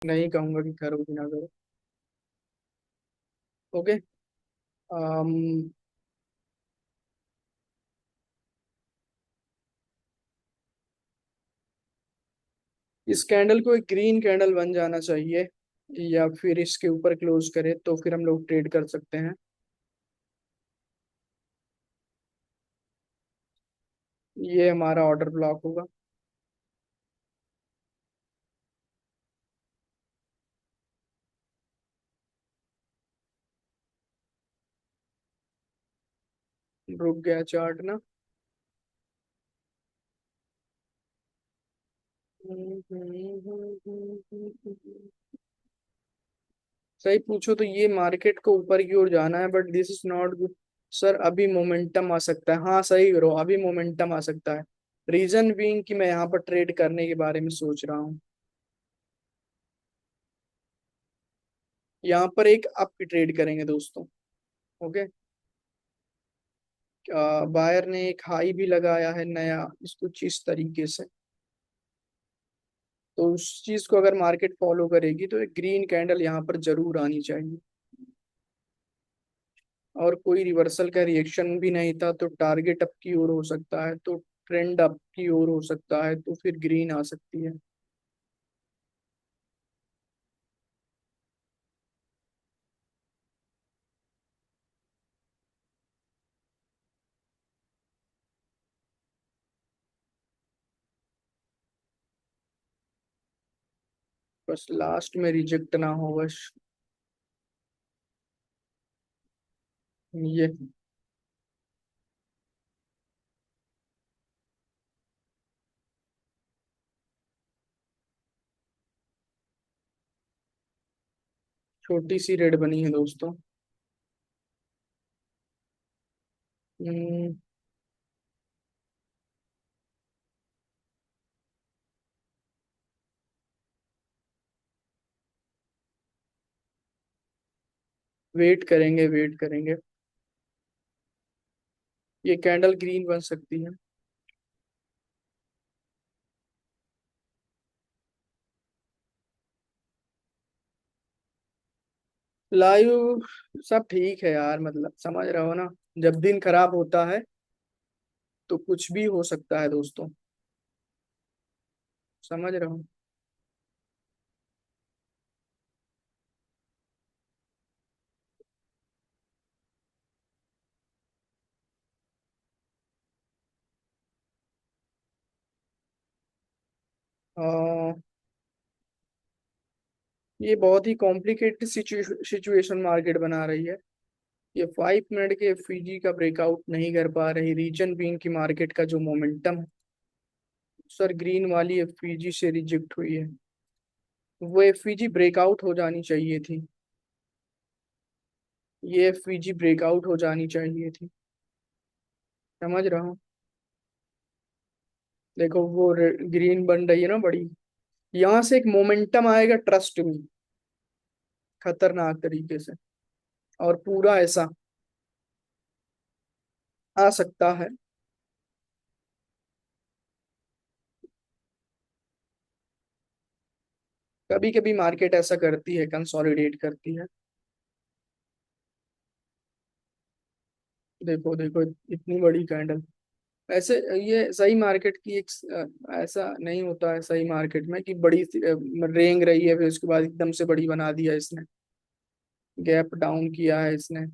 नहीं कहूंगा कि करो कि ना करो। ओके। अम, इस कैंडल को एक ग्रीन कैंडल बन जाना चाहिए, या फिर इसके ऊपर क्लोज करे तो फिर हम लोग ट्रेड कर सकते हैं। ये हमारा ऑर्डर ब्लॉक होगा। रुक गया चार्ट ना। सही पूछो तो ये मार्केट को ऊपर की ओर जाना है, but this is not good. Sir अभी मोमेंटम आ सकता है, हाँ सही करो, अभी मोमेंटम आ सकता है। रीजन बीइंग कि मैं यहाँ पर ट्रेड करने के बारे में सोच रहा हूँ। यहाँ पर एक अप की ट्रेड करेंगे दोस्तों। ओके। बायर ने एक हाई भी लगाया है नया, इसको इस तरीके से। तो उस चीज को अगर मार्केट फॉलो करेगी तो एक ग्रीन कैंडल यहाँ पर जरूर आनी चाहिए। और कोई रिवर्सल का रिएक्शन भी नहीं था, तो टारगेट अप की ओर हो सकता है, तो ट्रेंड अप की ओर हो सकता है, तो फिर ग्रीन आ सकती है। बस लास्ट में रिजेक्ट ना हो बस। ये छोटी सी रेड बनी है दोस्तों। वेट करेंगे, वेट करेंगे। ये कैंडल ग्रीन बन सकती है। लाइव सब ठीक है यार, मतलब समझ रहे हो ना। जब दिन खराब होता है तो कुछ भी हो सकता है दोस्तों। समझ रहे हो। आ, ये बहुत ही कॉम्प्लिकेटेड सिचुएशन मार्केट बना रही है। ये 5 मिनट के एफवीजी का ब्रेकआउट नहीं कर पा रही, रीजन बीइंग की मार्केट का जो मोमेंटम सर ग्रीन वाली एफवीजी से रिजेक्ट हुई है। वो एफवीजी ब्रेकआउट हो जानी चाहिए थी। ये एफवीजी ब्रेकआउट हो जानी चाहिए थी। समझ रहा हूँ। देखो वो ग्रीन बन रही है ना बड़ी। यहाँ से एक मोमेंटम आएगा, ट्रस्ट में, खतरनाक तरीके से। और पूरा ऐसा आ सकता है। कभी कभी मार्केट ऐसा करती है, कंसोलिडेट करती है। देखो देखो, इतनी बड़ी कैंडल। ऐसे ये सही मार्केट की एक ऐसा नहीं होता है सही मार्केट में कि बड़ी रेंग रही है फिर उसके बाद एकदम से बड़ी बना दिया इसने। गैप डाउन किया है इसने।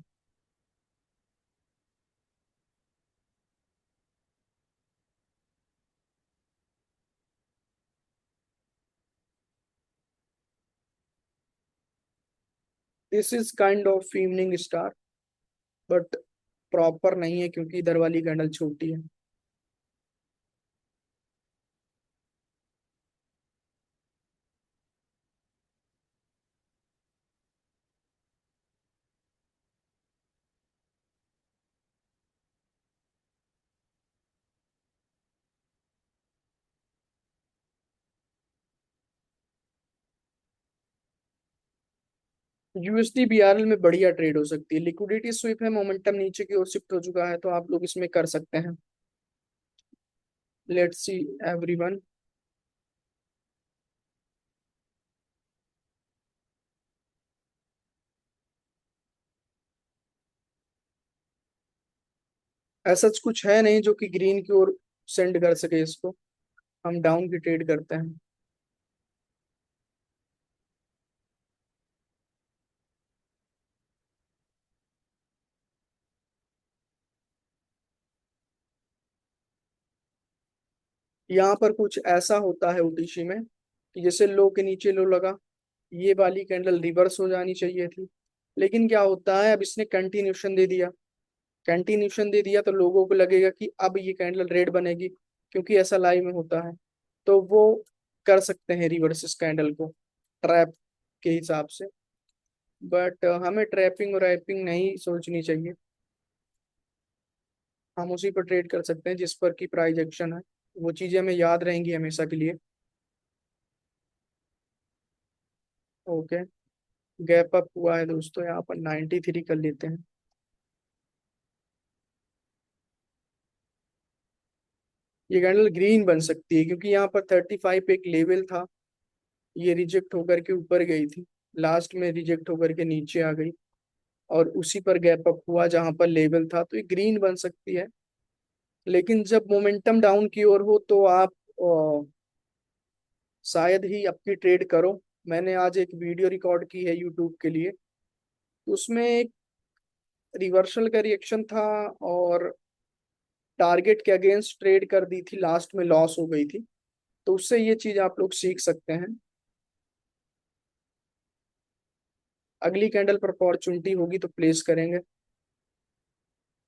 This is kind of evening star, but proper नहीं है क्योंकि इधर वाली कैंडल छोटी है। यूएसडी बीआरएल में बढ़िया ट्रेड हो सकती है, लिक्विडिटी स्वीप है, मोमेंटम नीचे की ओर शिफ्ट हो चुका है, तो आप लोग इसमें कर सकते हैं। Let's see everyone. ऐसा कुछ है नहीं जो कि ग्रीन की ओर सेंड कर सके इसको। हम डाउन की ट्रेड करते हैं। यहाँ पर कुछ ऐसा होता है ओटीसी में कि जैसे लो के नीचे लो लगा, ये वाली कैंडल रिवर्स हो जानी चाहिए थी, लेकिन क्या होता है अब इसने कंटिन्यूशन दे दिया। कंटिन्यूशन दे दिया तो लोगों को लगेगा कि अब ये कैंडल रेड बनेगी, क्योंकि ऐसा लाइव में होता है। तो वो कर सकते हैं रिवर्स इस कैंडल को ट्रैप के हिसाब से। बट हमें ट्रैपिंग और रैपिंग नहीं सोचनी चाहिए। हम उसी पर ट्रेड कर सकते हैं जिस पर की प्राइस एक्शन है। वो चीजें हमें याद रहेंगी हमेशा के लिए। ओके, गैप अप हुआ है दोस्तों, यहाँ पर 93 कर लेते हैं। ये कैंडल ग्रीन बन सकती है क्योंकि यहाँ पर 35 एक लेवल था। ये रिजेक्ट होकर के ऊपर गई थी, लास्ट में रिजेक्ट होकर के नीचे आ गई, और उसी पर गैप अप हुआ जहां पर लेवल था, तो ये ग्रीन बन सकती है। लेकिन जब मोमेंटम डाउन की ओर हो तो आप शायद ही आपकी ट्रेड करो। मैंने आज एक वीडियो रिकॉर्ड की है यूट्यूब के लिए, तो उसमें एक रिवर्सल का रिएक्शन था और टारगेट के अगेंस्ट ट्रेड कर दी थी, लास्ट में लॉस हो गई थी। तो उससे ये चीज आप लोग सीख सकते हैं। अगली कैंडल पर अपॉर्चुनिटी होगी तो प्लेस करेंगे।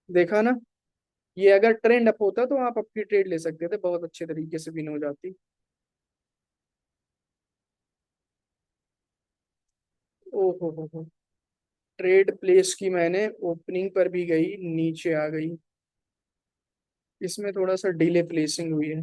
देखा ना, ये अगर ट्रेंड अप होता तो आप अपनी ट्रेड ले सकते थे, बहुत अच्छे तरीके से विन हो जाती। हो, ट्रेड प्लेस की मैंने, ओपनिंग पर भी गई, नीचे आ गई। इसमें थोड़ा सा डिले प्लेसिंग हुई है।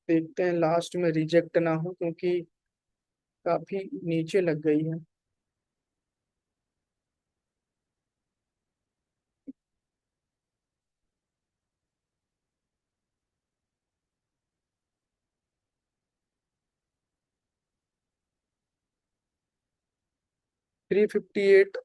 देखते हैं लास्ट में रिजेक्ट ना हो, क्योंकि काफी नीचे लग गई है। 358।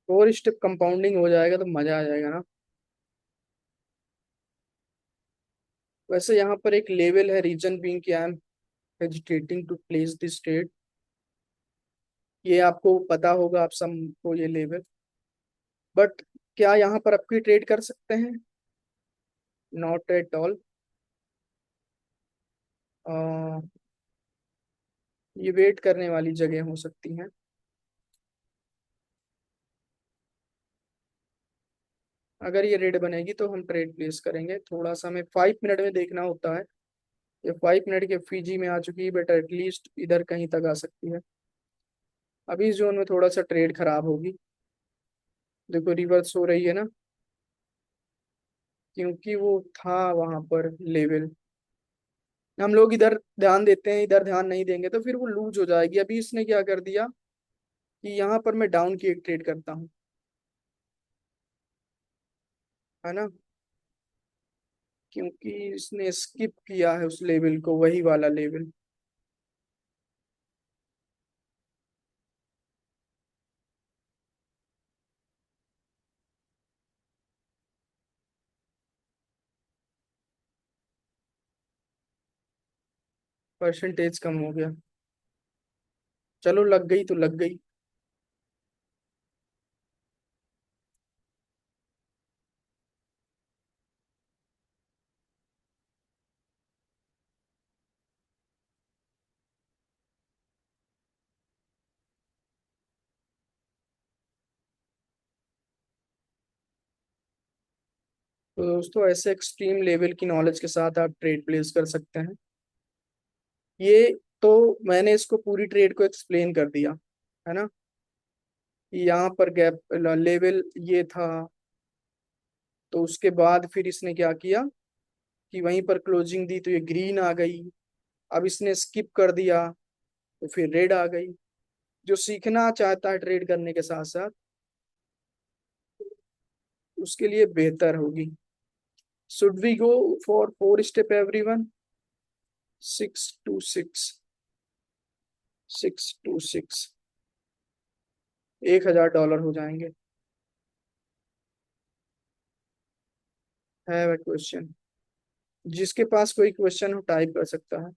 और स्टेप कंपाउंडिंग हो जाएगा तो मजा आ जाएगा ना। वैसे यहाँ पर एक लेवल है, रीजन बीइंग कि I am hesitating to place this trade. ये आपको पता होगा आप सबको ये लेवल। बट क्या यहाँ पर आपकी ट्रेड कर सकते हैं? Not at all. ये वेट करने वाली जगह हो सकती हैं। अगर ये रेड बनेगी तो हम ट्रेड प्लेस करेंगे। थोड़ा सा हमें 5 मिनट में देखना होता है। ये 5 मिनट के फीजी में आ चुकी है, बट एटलीस्ट इधर कहीं तक आ सकती है। अभी इस जोन में थोड़ा सा ट्रेड खराब होगी। देखो रिवर्स हो रही है ना, क्योंकि वो था वहां पर लेवल। हम लोग इधर ध्यान देते हैं, इधर ध्यान नहीं देंगे तो फिर वो लूज हो जाएगी। अभी इसने क्या कर दिया कि यहाँ पर मैं डाउन की एक ट्रेड करता हूँ, है ना, क्योंकि इसने स्किप किया है उस लेवल को, वही वाला लेवल। परसेंटेज कम हो गया। चलो लग गई तो लग गई। तो दोस्तों ऐसे एक्सट्रीम लेवल की नॉलेज के साथ आप ट्रेड प्लेस कर सकते हैं। ये तो मैंने इसको पूरी ट्रेड को एक्सप्लेन कर दिया, है ना। यहाँ पर गैप लेवल ये था। तो उसके बाद फिर इसने क्या किया कि वहीं पर क्लोजिंग दी तो ये ग्रीन आ गई। अब इसने स्किप कर दिया तो फिर रेड आ गई। जो सीखना चाहता है ट्रेड करने के साथ साथ उसके लिए बेहतर होगी। Should we go for 4 step everyone? 6 to 6, 6 to 6, $1,000 हो जाएंगे। है क्वेश्चन? जिसके पास कोई क्वेश्चन हो टाइप कर सकता है।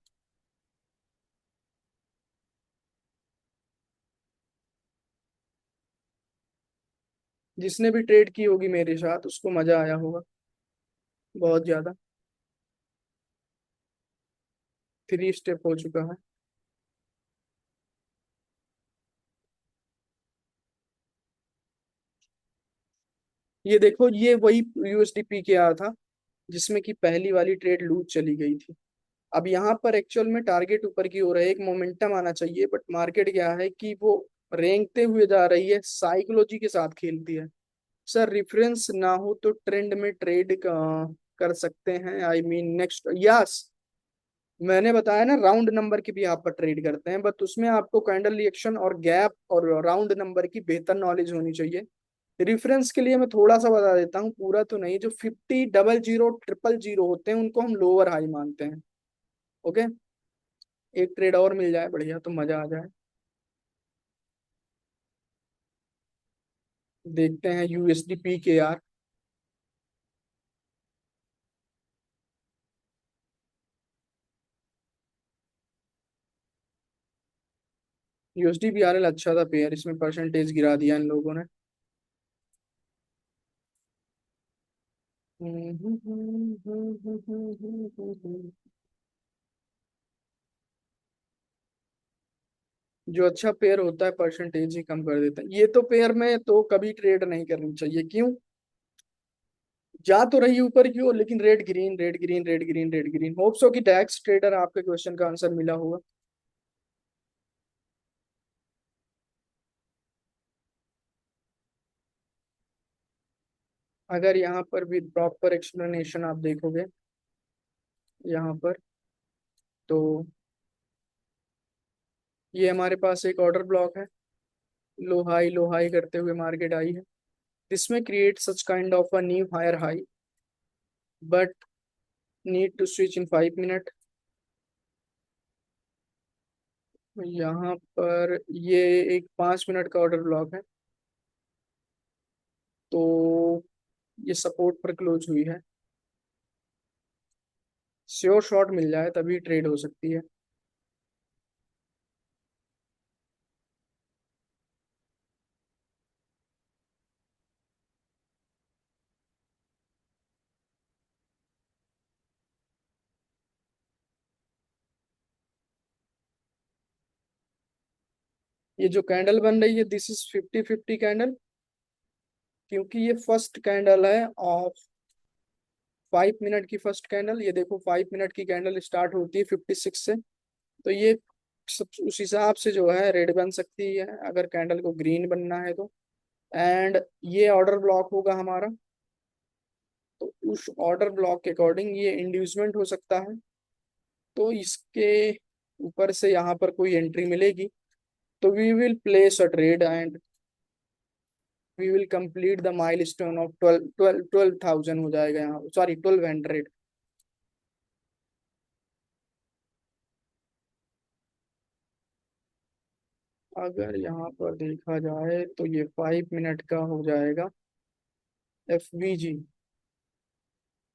जिसने भी ट्रेड की होगी मेरे साथ उसको मजा आया होगा बहुत ज्यादा। 3 स्टेप हो चुका है। ये देखो ये वही यूएसडीपी के आया था जिसमें कि पहली वाली ट्रेड लूज चली गई थी। अब यहाँ पर एक्चुअल में टारगेट ऊपर की ओर है, एक मोमेंटम आना चाहिए, बट मार्केट क्या है कि वो रेंगते हुए जा रही है, साइकोलॉजी के साथ खेलती है। सर रेफरेंस ना हो तो ट्रेंड में ट्रेड कर सकते हैं, आई मीन नेक्स्ट यस। मैंने बताया ना राउंड नंबर की भी आप पर ट्रेड करते हैं, बट उसमें आपको कैंडल रिएक्शन और गैप और राउंड नंबर की बेहतर नॉलेज होनी चाहिए। रेफरेंस के लिए मैं थोड़ा सा बता देता हूँ, पूरा तो नहीं। जो 50, 00, 000 होते हैं उनको हम लोअर हाई मानते हैं। ओके। एक ट्रेड और मिल जाए बढ़िया तो मजा आ जाए। देखते हैं यूएसडीपी के यार। यूएसडीपीआरएल अच्छा था पेयर, इसमें परसेंटेज गिरा दिया इन लोगों ने। जो अच्छा पेयर होता है परसेंटेज ही कम कर देता है। ये तो पेयर में तो कभी ट्रेड नहीं करनी चाहिए। क्यों? जा तो रही ऊपर की ओर लेकिन red green red green red green red green. Hopes हो कि टैक्स ट्रेडर आपके क्वेश्चन का आंसर मिला होगा। अगर यहाँ पर भी प्रॉपर एक्सप्लेनेशन आप देखोगे यहाँ पर, तो ये हमारे पास एक ऑर्डर ब्लॉक है। लो हाई करते हुए मार्केट आई है। दिस में create such kind of a new higher high, but need to switch in 5 minute. यहाँ पर ये एक 5 मिनट का ऑर्डर ब्लॉक है। तो ये सपोर्ट पर क्लोज हुई है। श्योर शॉट मिल जाए तभी ट्रेड हो सकती है। ये जो कैंडल बन रही है दिस इज 50-50 कैंडल, क्योंकि ये फर्स्ट कैंडल है ऑफ 5 मिनट की। फर्स्ट कैंडल ये देखो, 5 मिनट की कैंडल स्टार्ट होती है 56 से। तो ये सब उस हिसाब से जो है रेड बन सकती है अगर कैंडल को ग्रीन बनना है तो। एंड ये ऑर्डर ब्लॉक होगा हमारा। तो उस ऑर्डर ब्लॉक के अकॉर्डिंग ये इंड्यूसमेंट हो सकता है। तो इसके ऊपर से यहाँ पर कोई एंट्री मिलेगी तो we will place a trade and we will complete the milestone of 12,000 हो जाएगा यहाँ, सॉरी 1200। अगर यहाँ पर देखा जाए तो ये 5 मिनट का हो जाएगा एफवीजी।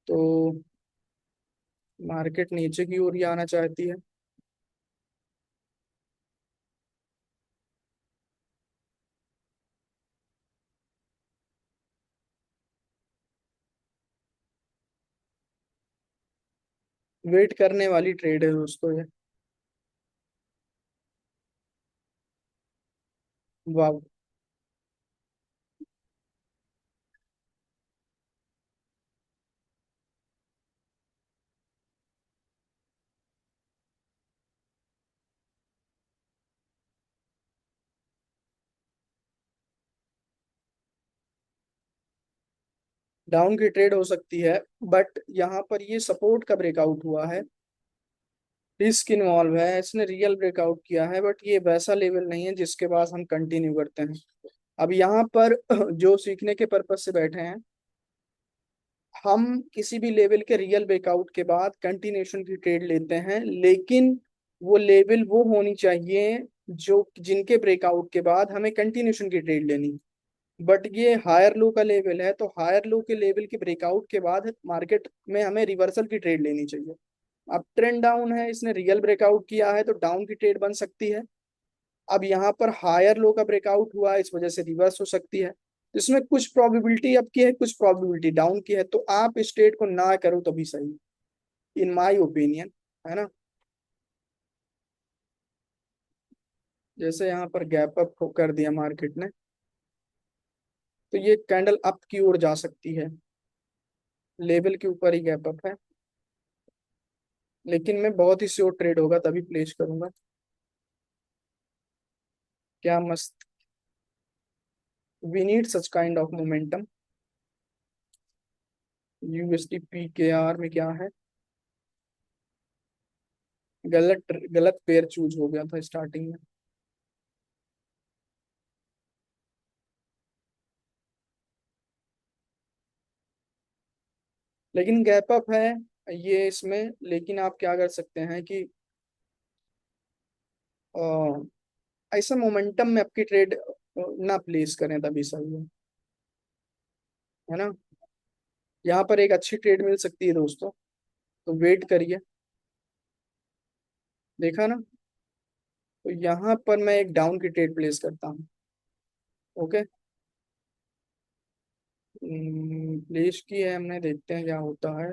तो मार्केट नीचे की ओर ही आना चाहती है। वेट करने वाली ट्रेड है दोस्तों ये। वाह। डाउन की ट्रेड हो सकती है, बट यहाँ पर ये सपोर्ट का ब्रेकआउट हुआ है, रिस्क इन्वॉल्व है, इसने रियल ब्रेकआउट किया है, बट ये वैसा लेवल नहीं है जिसके पास हम कंटिन्यू करते हैं। अब यहाँ पर जो सीखने के पर्पज से बैठे हैं, हम किसी भी लेवल के रियल ब्रेकआउट के बाद कंटिन्यूशन की ट्रेड लेते हैं, लेकिन वो लेवल वो होनी चाहिए जो जिनके ब्रेकआउट के बाद हमें कंटिन्यूशन की ट्रेड लेनी। बट ये हायर लो का लेवल है, तो हायर लो के लेवल के ब्रेकआउट के बाद मार्केट में हमें रिवर्सल की ट्रेड लेनी चाहिए। अब ट्रेंड डाउन है, इसने रियल ब्रेकआउट किया है, तो डाउन की ट्रेड बन सकती है। अब यहाँ पर हायर लो का ब्रेकआउट हुआ, इस वजह से रिवर्स हो सकती है। तो इसमें कुछ प्रोबेबिलिटी अप की है, कुछ प्रोबेबिलिटी डाउन की है, तो आप इस ट्रेड को ना करो तभी सही, इन माय ओपिनियन, है ना। जैसे यहाँ पर गैप अप कर दिया मार्केट ने, तो ये कैंडल अप की ओर जा सकती है, लेवल के ऊपर ही गैप अप है, लेकिन मैं बहुत ही श्योर ट्रेड होगा तभी प्लेस करूंगा। क्या मस्त, we need such kind of momentum. USD P K R में क्या है, गलत गलत पेयर चूज हो गया था स्टार्टिंग में। लेकिन गैप अप है ये इसमें, लेकिन आप क्या कर सकते हैं कि ऐसा मोमेंटम में आपकी ट्रेड ना प्लेस करें तभी सही है ना। यहाँ पर एक अच्छी ट्रेड मिल सकती है दोस्तों, तो वेट करिए। देखा ना, तो यहाँ पर मैं एक डाउन की ट्रेड प्लेस करता हूँ। ओके, प्लेस की है हमने, देखते हैं क्या होता है।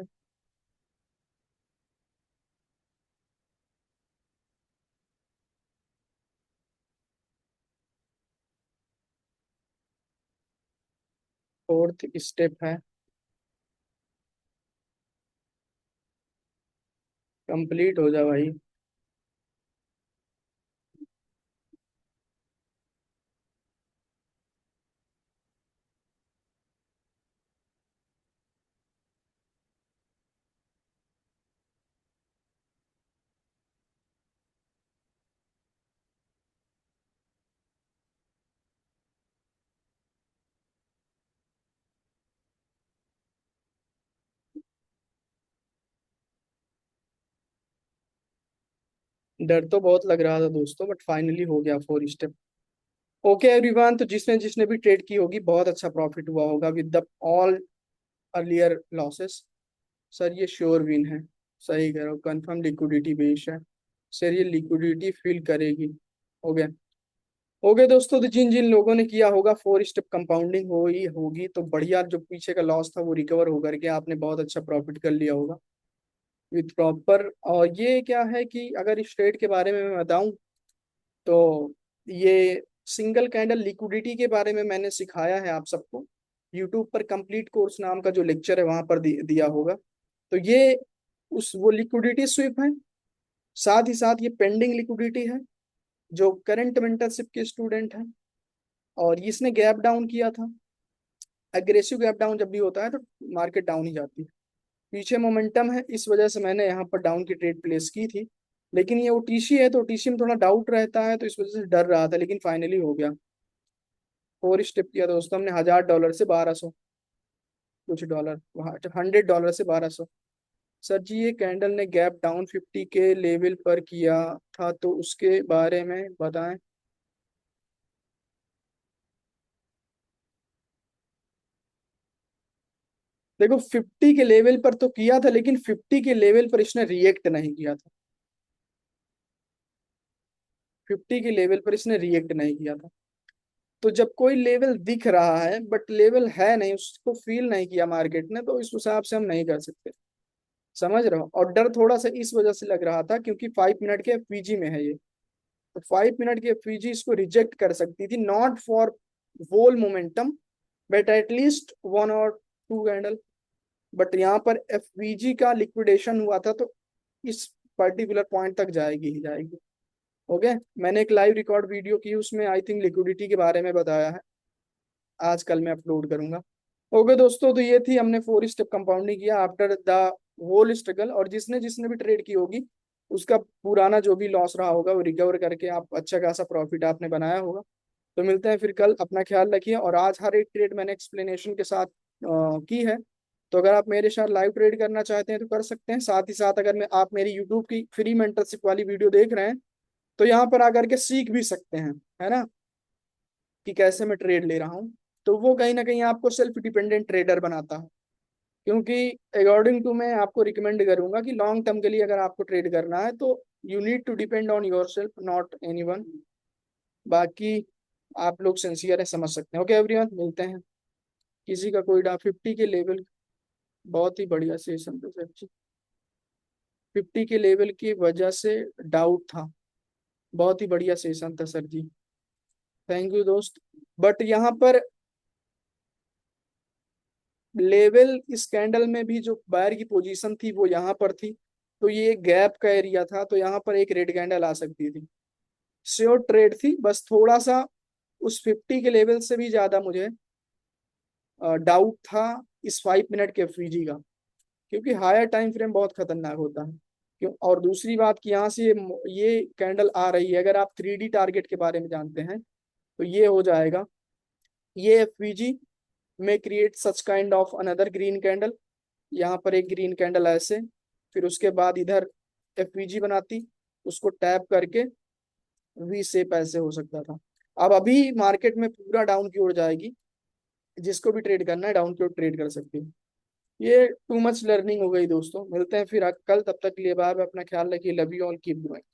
फोर्थ स्टेप है, कंप्लीट हो जा भाई। डर तो बहुत लग रहा था दोस्तों, बट फाइनली हो गया 4 स्टेप। ओके एवरीवन, तो जिसने जिसने भी ट्रेड की होगी बहुत अच्छा प्रॉफिट हुआ होगा with the all earlier losses. Sir ये श्योर विन है, सही कह रहे हो, कंफर्म लिक्विडिटी बेस है। सर ये लिक्विडिटी फिल करेगी। हो गया। हो गए दोस्तों, तो जिन जिन लोगों ने किया होगा 4 स्टेप कंपाउंडिंग हो ही होगी, तो बढ़िया, जो पीछे का लॉस था वो रिकवर होकर के आपने बहुत अच्छा प्रॉफिट कर लिया होगा विथ प्रॉपर। और ये क्या है कि अगर इस ट्रेड के बारे में मैं बताऊं, तो ये सिंगल कैंडल लिक्विडिटी के बारे में मैंने सिखाया है आप सबको, यूट्यूब पर कंप्लीट कोर्स नाम का जो लेक्चर है वहां पर दिया होगा। तो ये उस वो लिक्विडिटी स्विप है, साथ ही साथ ये पेंडिंग लिक्विडिटी है जो करंट मेंटरशिप के स्टूडेंट हैं। और इसने गैप डाउन किया था, एग्रेसिव गैप डाउन जब भी होता है तो मार्केट डाउन ही जाती है। पीछे मोमेंटम है, इस वजह से मैंने यहाँ पर डाउन की ट्रेड प्लेस की थी, लेकिन ये ओटीसी है तो ओटीसी में थोड़ा डाउट रहता है, तो इस वजह से डर रहा था, लेकिन फाइनली हो गया। 4 स्टेप किया दोस्तों हमने, $1000 से 1200, कुछ डॉलर, $100 से 1200। सर जी ये कैंडल ने गैप डाउन 50 के लेवल पर किया था, तो उसके बारे में बताएं। देखो 50 के लेवल पर तो किया था, लेकिन 50 के लेवल पर इसने रिएक्ट नहीं किया था। 50 के लेवल पर इसने रिएक्ट नहीं किया था। तो जब कोई लेवल दिख रहा है बट लेवल है नहीं, उसको फील नहीं किया मार्केट ने, तो इस हिसाब से हम नहीं कर सकते। समझ रहे हो, और डर थोड़ा सा इस वजह से लग रहा था क्योंकि 5 मिनट के एफवीजी में है ये, तो 5 मिनट की एफवीजी इसको रिजेक्ट कर सकती थी, not for whole momentum, but at least 1 और 2 कैंडल। बट यहाँ पर एफवीजी का लिक्विडेशन हुआ था, तो इस पर्टिकुलर पॉइंट तक जाएगी ही जाएगी। ओके, मैंने एक लाइव रिकॉर्ड वीडियो की, उसमें आई थिंक लिक्विडिटी के बारे में बताया है, आज कल मैं अपलोड करूंगा। ओके दोस्तों, तो ये थी, हमने 4 स्टेप कंपाउंडिंग किया आफ्टर द होल स्ट्रगल। और जिसने जिसने भी ट्रेड की होगी उसका पुराना जो भी लॉस रहा होगा वो रिकवर करके आप अच्छा खासा प्रॉफिट आपने बनाया होगा। तो मिलते हैं फिर कल, अपना ख्याल रखिए। और आज हर एक ट्रेड मैंने एक्सप्लेनेशन के साथ की है। तो अगर आप मेरे साथ लाइव ट्रेड करना चाहते हैं तो कर सकते हैं। साथ ही साथ अगर मैं आप मेरी यूट्यूब की फ्री मेंटरशिप वाली वीडियो देख रहे हैं तो यहाँ पर आकर के सीख भी सकते हैं, है ना, कि कैसे मैं ट्रेड ले रहा हूँ। तो वो कहीं ना कहीं आपको सेल्फ डिपेंडेंट ट्रेडर बनाता है। क्योंकि अकॉर्डिंग टू, मैं आपको रिकमेंड करूंगा कि लॉन्ग टर्म के लिए अगर आपको ट्रेड करना है तो you need to depend on yourself, not anyone. बाकी आप लोग सिंसियर है, समझ सकते हैं। ओके एवरीवन, मिलते हैं। किसी का कोई डाउट 50 के लेवल, बहुत ही बढ़िया सेशन था सर जी। 50 के लेवल की वजह से डाउट था, बहुत ही बढ़िया सेशन था सर जी। थैंक यू दोस्त। बट यहाँ पर लेवल इस कैंडल में भी जो बायर की पोजीशन थी वो यहाँ पर थी। तो ये गैप का एरिया था, तो यहाँ पर एक रेड कैंडल आ सकती थी। श्योर ट्रेड थी, बस थोड़ा सा उस 50 के लेवल से भी ज्यादा मुझे डाउट था इस 5 मिनट के एफवीजी का। क्योंकि हायर टाइम फ्रेम बहुत खतरनाक होता है। क्यों? और दूसरी बात कि यहाँ से ये कैंडल आ रही है, अगर आप 3D टारगेट के बारे में जानते हैं तो ये हो जाएगा, ये एफवीजी में create such kind of another green candle. यहाँ पर एक ग्रीन कैंडल ऐसे, फिर उसके बाद इधर एफवीजी बनाती, उसको टैप करके वी शेप ऐसे हो सकता था। अब अभी मार्केट में पूरा डाउन की ओर जाएगी, जिसको भी ट्रेड करना है डाउन की ओर ट्रेड कर सकते हैं। ये टू मच लर्निंग हो गई दोस्तों। मिलते हैं फिर कल, तब तक के लिए बाय बाय, अपना ख्याल रखिए। Love you all, keep growing.